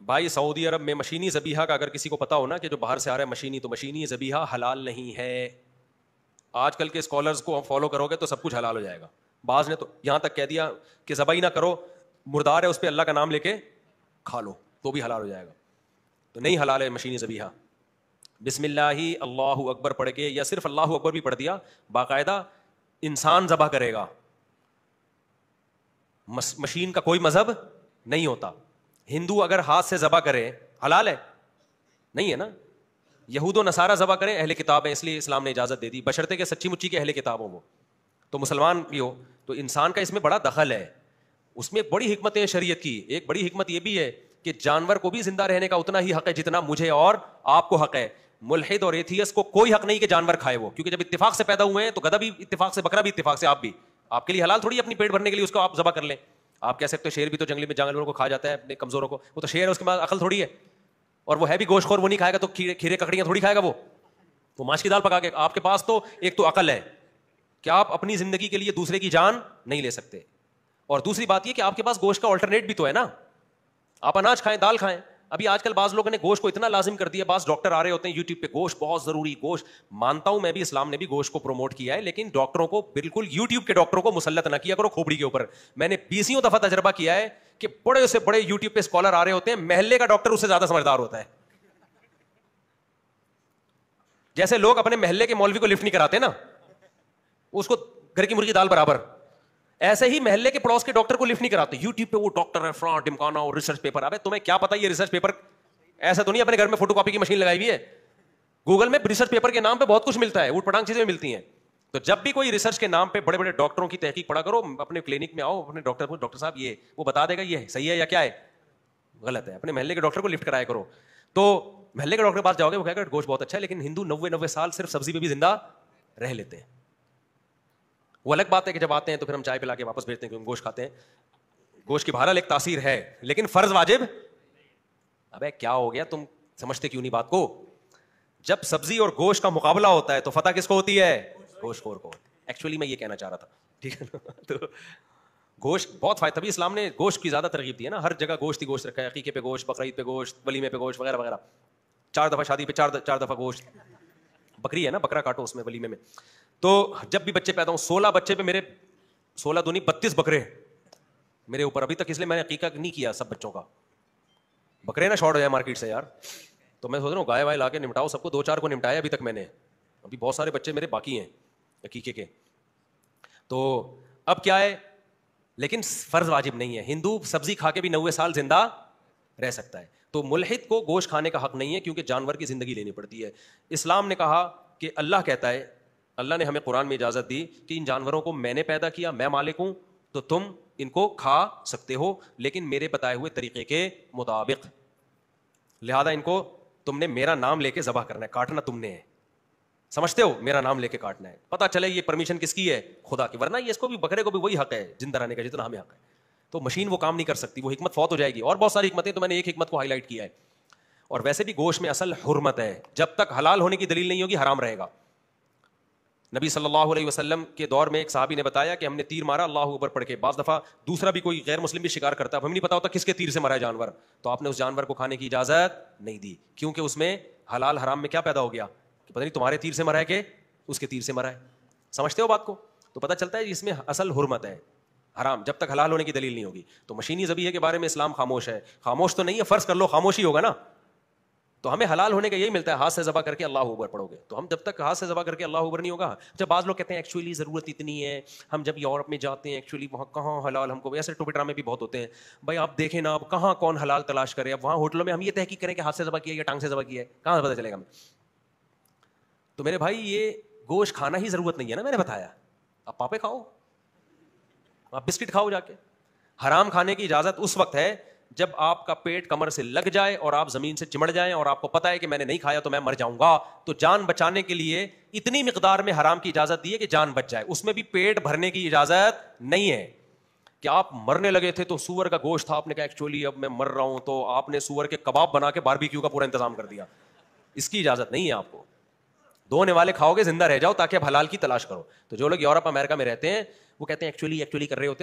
بھائی سعودی عرب میں مشینی ذبیحہ کا اگر کسی کو پتا ہو نا کہ جو باہر سے آ رہا ہے مشینی، تو مشینی ذبیحہ حلال نہیں ہے. آج کل کے اسکالرز کو فالو کرو گے تو سب کچھ حلال ہو جائے گا. بعض نے تو یہاں تک کہہ دیا کہ ذبح ہی نہ کرو، مردار ہے اس پہ اللہ کا نام لے کے کھا لو تو بھی حلال ہو جائے گا. تو نہیں حلال ہے مشینی ذبیحہ. بسم اللہ اللہ اکبر پڑھ کے یا صرف اللہ اکبر بھی پڑھ دیا، باقاعدہ انسان ذبح کرے گا. مشین کا کوئی مذہب نہیں ہوتا. ہندو اگر ہاتھ سے ذبح کرے حلال ہے؟ نہیں ہے نا. یہود و نصارہ ذبح کریں، اہل کتاب ہیں اس لیے اسلام نے اجازت دے دی، بشرطے کہ سچی مچی کے اہل کتاب ہوں وہ. تو مسلمان بھی ہو تو انسان کا اس میں بڑا دخل ہے. اس میں بڑی حکمتیں ہیں شریعت کی. ایک بڑی حکمت یہ بھی ہے کہ جانور کو بھی زندہ رہنے کا اتنا ہی حق ہے جتنا مجھے اور آپ کو حق ہے. ملحد اور ایتھیس کو کوئی حق نہیں کہ جانور کھائے وہ، کیونکہ جب اتفاق سے پیدا ہوئے ہیں تو گدھا بھی اتفاق سے، بکرا بھی اتفاق سے، آپ بھی، آپ کے لیے حلال تھوڑی اپنی پیٹ بھرنے کے لیے اس کو آپ ذبح کر لیں. آپ کہہ سکتے ہو شیر بھی تو جنگلی میں جانوروں کو کھا جاتا ہے اپنے کمزوروں کو، وہ تو شیر ہے اس کے بعد عقل تھوڑی ہے، اور وہ ہے بھی گوشت خور، وہ نہیں کھائے گا تو کھیرے ککڑیاں تھوڑی کھائے گا وہ ماش کی دال پکا کے. آپ کے پاس تو ایک تو عقل ہے کہ آپ اپنی زندگی کے لیے دوسرے کی جان نہیں لے سکتے، اور دوسری بات یہ کہ آپ کے پاس گوشت کا آلٹرنیٹ بھی تو ہے نا. آپ اناج کھائیں، دال کھائیں. ابھی آج کل بعض لوگوں نے گوشت کو اتنا لازم کر دیا، بعض ڈاکٹر آ رہے ہوتے ہیں یوٹیوب پہ، گوشت بہت ضروری، گوشت. مانتا ہوں میں بھی، اسلام نے بھی گوشت کو پروموٹ کیا ہے، لیکن ڈاکٹروں کو بالکل یوٹیوب کے ڈاکٹروں کو مسلط نہ کیا کرو کھوپڑی کے اوپر. میں نے 20 دفعہ تجربہ کیا ہے کہ بڑے سے بڑے یوٹیوب پہ اسکالر آ رہے ہوتے ہیں، محلے کا ڈاکٹر اس سے زیادہ سمجھدار ہوتا ہے. جیسے لوگ اپنے محلے کے مولوی کو لفٹ نہیں کراتے نا، اس کو گھر کی مرغی دال برابر، ایسے ہی محلے کے پڑوس کے ڈاکٹر کو لفٹ نہیں کراتے. یوٹیوب پہ وہ ڈاکٹر ہے فلاں ڈمکانا اور ریسرچ پیپر. ابے تمہیں کیا پتا یہ ریسرچ پیپر، ایسا تو نہیں اپنے گھر میں فوٹو کاپی کی مشین لگائی ہوئی ہے. گوگل میں ریسرچ پیپر کے نام پہ بہت کچھ ملتا ہے، اوٹ پٹانگ چیزیں ملتی ہیں. تو جب بھی کوئی ریسرچ کے نام پہ بڑے بڑے ڈاکٹروں کی تحقیق پڑھا کرو، اپنے کلینک میں آؤ، اپنے ڈاکٹر کو، ڈاکٹر صاحب یہ، وہ بتا دے گا یہ صحیح ہے یا کیا ہے غلط ہے. اپنے محلے کے ڈاکٹر کو لفٹ کرایا کرو. تو محلے کے ڈاکٹر کے پاس جاؤ گے، وہ کہے گا گوشت بہت اچھا ہے، لیکن ہندو 90 سال صرف سبزی پہ بھی زندہ رہ لیتے ہیں. وہ الگ بات ہے کہ جب آتے ہیں تو پھر ہم چائے پلا کے واپس بھیجتے ہیں کیونکہ گوشت کھاتے ہیں. گوشت کی بہرحال ایک تاثیر ہے، لیکن فرض واجب. ابے کیا ہو گیا، تم سمجھتے کیوں نہیں بات کو؟ جب سبزی اور گوشت کا مقابلہ ہوتا ہے تو فتح کس کو ہوتی ہے؟ گوشت خور کو. ایکچولی میں یہ کہنا چاہ رہا تھا، ٹھیک ہے نا. تو گوشت بہت فائدہ، تبھی اسلام نے گوشت کی زیادہ ترغیب دی ہے نا. ہر جگہ گوشت ہی گوشت رکھا ہے، عقیقے پہ گوشت، بقرعید پہ گوشت، ولیمے پہ گوشت وغیرہ وغیرہ. 4 دفعہ شادی پہ 4 دفعہ گوشت. بکری ہے نا، بکرا کاٹو اس میں ولیمے میں. تو جب بھی بچے پیدا ہوں، 16 بچے پہ میرے 16 دونی 32 بکرے میرے اوپر ابھی تک، اس لیے میں نے عقیقہ نہیں کیا سب بچوں کا. بکرے نا شارٹ ہو جائے مارکیٹ سے یار. تو میں سوچ رہا ہوں گائے وائے لا کے نمٹاؤ سب کو. 2-4 کو نمٹایا ابھی تک میں نے، ابھی بہت سارے بچے میرے باقی ہیں عقیقے کے. تو اب کیا ہے، لیکن فرض واجب نہیں ہے. ہندو سبزی کھا کے بھی 90 سال زندہ رہ سکتا ہے. تو ملحد کو گوشت کھانے کا حق نہیں ہے کیونکہ جانور کی زندگی لینی پڑتی ہے. اسلام نے کہا کہ اللہ کہتا ہے، اللہ نے ہمیں قرآن میں اجازت دی کہ ان جانوروں کو میں نے پیدا کیا، میں مالک ہوں، تو تم ان کو کھا سکتے ہو لیکن میرے بتائے ہوئے طریقے کے مطابق. لہذا ان کو تم نے میرا نام لے کے ذبح کرنا ہے، کاٹنا تم نے ہے. سمجھتے ہو، میرا نام لے کے کاٹنا ہے. پتہ چلے یہ پرمیشن کس کی ہے؟ خدا کی. ورنہ یہ اس کو بھی، بکرے کو بھی وہی حق ہے زندہ رہنے کا جتنا ہمیں حق ہے. تو مشین وہ کام نہیں کر سکتی، وہ حکمت فوت ہو جائے گی. اور بہت ساری حکمتیں، تو میں نے ایک حکمت کو ہائی لائٹ کیا ہے. اور ویسے بھی گوشت میں اصل حرمت ہے، جب تک حلال ہونے کی دلیل نہیں ہوگی حرام رہے گا. نبی صلی اللہ علیہ وسلم کے دور میں ایک صحابی نے بتایا کہ ہم نے تیر مارا اللہ اکبر پڑھ کے. بعض دفعہ دوسرا بھی کوئی غیر مسلم بھی شکار کرتا ہے، ہمیں نہیں پتا ہوتا کس کے تیر سے مرا ہے جانور، تو آپ نے اس جانور کو کھانے کی اجازت نہیں دی کیونکہ اس میں حلال حرام میں کیا پیدا ہو گیا کہ پتہ نہیں تمہارے تیر سے مرا ہے کہ اس کے تیر سے مرا ہے. سمجھتے ہو بات کو؟ تو پتہ چلتا ہے اس میں اصل حرمت ہے حرام، جب تک حلال ہونے کی دلیل نہیں ہوگی. تو مشینی ذبیحہ کے بارے میں اسلام خاموش ہے. خاموش تو نہیں ہے، فرض کر لو خاموش ہی ہوگا نا. تو ہمیں حلال ہونے کا یہی ملتا ہے، ہاتھ سے ذبح کر کے اللہ اکبر پڑھو گے. تو ہم جب تک ہاتھ سے ذبح کر کے اللہ اکبر نہیں ہوگا. جب بعض لوگ کہتے ہیں ایکچولی ضرورت اتنی ہے، ہم جب یورپ میں جاتے ہیں ایکچولی وہاں کہاں حلال، ہم کو ایسے ٹوپے ڈرامے بھی بہت ہوتے ہیں. بھائی آپ دیکھیں نا، اب کہاں کون حلال تلاش کرے. اب وہاں ہوٹلوں میں ہم یہ تحقیق کریں کہ ہاتھ سے ذبح کیا یا ٹانگ سے ذبح کیا ہے، کہاں سے پتہ چلے گا ہمیں؟ تو میرے بھائی یہ گوشت کھانا ہی ضرورت نہیں ہے نا، میں نے بتایا. آپ پاپے کھاؤ، آپ بسکٹ کھاؤ جا کے. حرام کھانے کی اجازت اس وقت ہے جب آپ کا پیٹ کمر سے لگ جائے اور آپ زمین سے چمڑ جائیں اور آپ کو پتا ہے کہ میں نے نہیں کھایا تو میں مر جاؤں گا. تو جان بچانے کے لیے اتنی مقدار میں حرام کی اجازت دی ہے کہ جان بچ جائے. اس میں بھی پیٹ بھرنے کی اجازت نہیں ہے کہ آپ مرنے لگے تھے تو سور کا گوشت تھا، آپ نے کہا ایکچولی اب میں مر رہا ہوں، تو آپ نے سور کے کباب بنا کے باربیکیو کا پورا انتظام کر دیا. اس کی اجازت نہیں ہے آپ کو. 2 نوالے کھاؤ گے زندہ رہ جاؤ تاکہ اب حلال کی تلاش کرو. تو جو لوگ یورپ امریکہ میں رہتے ہیں وہ کہتے ہیں ایکچولی کر رہے ہوتے